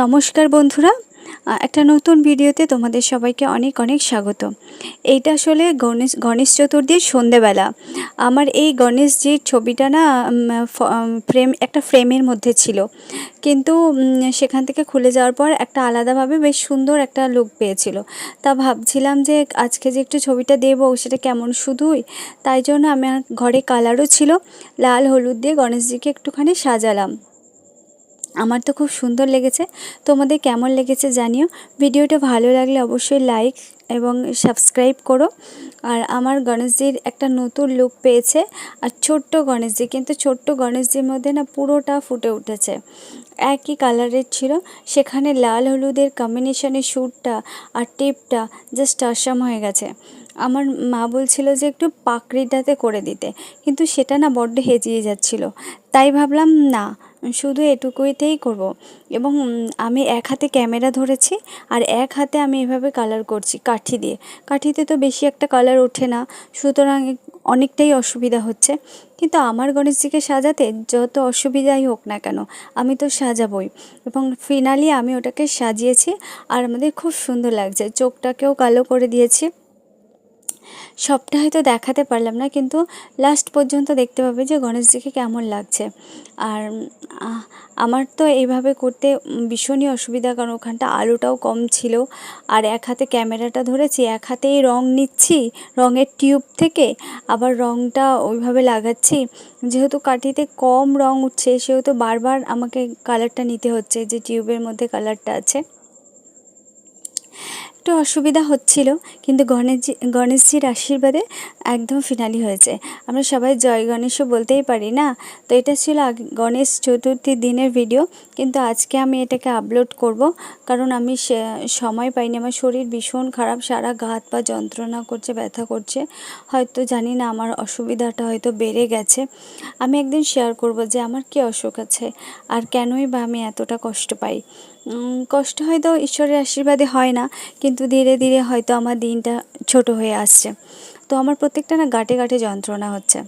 নমস্কার বন্ধুরা, একটা নতুন ভিডিওতে তোমাদের সবাইকে অনেক অনেক স্বাগত। এইটা আসলে গণেশ চতুর্থীর সন্ধেবেলা। আমার এই গণেশজির ছবিটা না একটা ফ্রেমের মধ্যে ছিল, কিন্তু সেখান থেকে খুলে যাওয়ার পর একটা আলাদাভাবে বেশ সুন্দর একটা লুক পেয়েছিল। তা ভাবছিলাম যে আজকে যে একটু ছবিটা দেবো সেটা কেমন শুধুই, তাই জন্য আমার ঘরে কালারও ছিল, লাল হলুদ দিয়ে গণেশজিকে একটুখানি সাজালাম। আমার তো খুব সুন্দর লেগেছে। তোমাদের কেমন লেগেছে জানিও। ভিডিওটা ভালো লাগলে অবশ্যই লাইক এবং সাবস্ক্রাইব করো। আর আমার গণেশজির একটা নতুন লুক পেয়েছে। আর ছোট্ট গণেশজি, কিন্তু ছোট্ট গণেশজির মধ্যে না পুরোটা ফুটে উঠেছে। একই কালারের ছিল, সেখানে লাল হলুদের কম্বিনেশনের শ্যুটটা আর টিপটা জাস্ট অসাম হয়ে গেছে। আমার মা বলছিল যে একটু পাকড়িটাতে করে দিতে, কিন্তু সেটা না বড্ড হেজিয়ে যাচ্ছিল। তাই ভাবলাম না, শুধু এটুকুইতেই করব। এবং আমি এক হাতে ক্যামেরা ধরেছি আর এক হাতে আমি এভাবে কালার করছি কাঠি দিয়ে। কাঠিতে তো বেশি একটা কালার ওঠে না, সুতরাং অনেকটাই অসুবিধা হচ্ছে। কিন্তু আমার গণেশজিকে সাজাতে যত অসুবিধাই হোক না কেন, আমি তো সাজাবই। এবং ফাইনালি আমি ওটাকে সাজিয়েছি, আর আমাদের খুব সুন্দর লাগছে। চোখটাকেও কালো করে দিয়েছি। সবটা হয়তো দেখাতে পারলাম না, কিন্তু লাস্ট পর্যন্ত দেখতে পাবে যে গণেশজিকে কেমন লাগছে। আর আমার তো এইভাবে করতে ভীষণই অসুবিধা, কারণ ওখানটা আলোটাও কম ছিল। আর এক হাতে ক্যামেরাটা ধরেছি, এক হাতেই রং নিচ্ছি রঙের টিউব থেকে, আবার রংটা ওইভাবে লাগাচ্ছি। যেহেতু কাঠিতে কম রং উঠছে, সেহেতু বারবার আমাকে কালারটা নিতে হচ্ছে, যে টিউবের মধ্যে কালারটা আছে। একটু অসুবিধা হচ্ছিল, কিন্তু গণেশজির আশীর্বাদে একদম ফিনালি হয়েছে। আমরা সবাই জয় গণেশও বলতেই পারি না। তো এটা ছিল গণেশ চতুর্থীর দিনের ভিডিও, কিন্তু আজকে আমি এটাকে আপলোড করব, কারণ আমি সময় পাইনি। আমার শরীর ভীষণ খারাপ, সারা গা হাত পা যন্ত্রণা করছে, ব্যথা করছে। হয়তো জানি না, আমার অসুবিধাটা হয়তো বেড়ে গেছে। আমি একদিন শেয়ার করব যে আমার কী অসুখ আছে আর কেনই বা আমি এতটা কষ্ট পাই। কষ্ট হয়তো ঈশ্বরের আশীর্বাদে হয় না, কিন্তু ধীরে ধীরে হয়তো আমার দিনটা ছোট হয়ে আসছে। তো আমার প্রত্যেকটা না গাঁটে গাঁটে যন্ত্রণা হচ্ছে।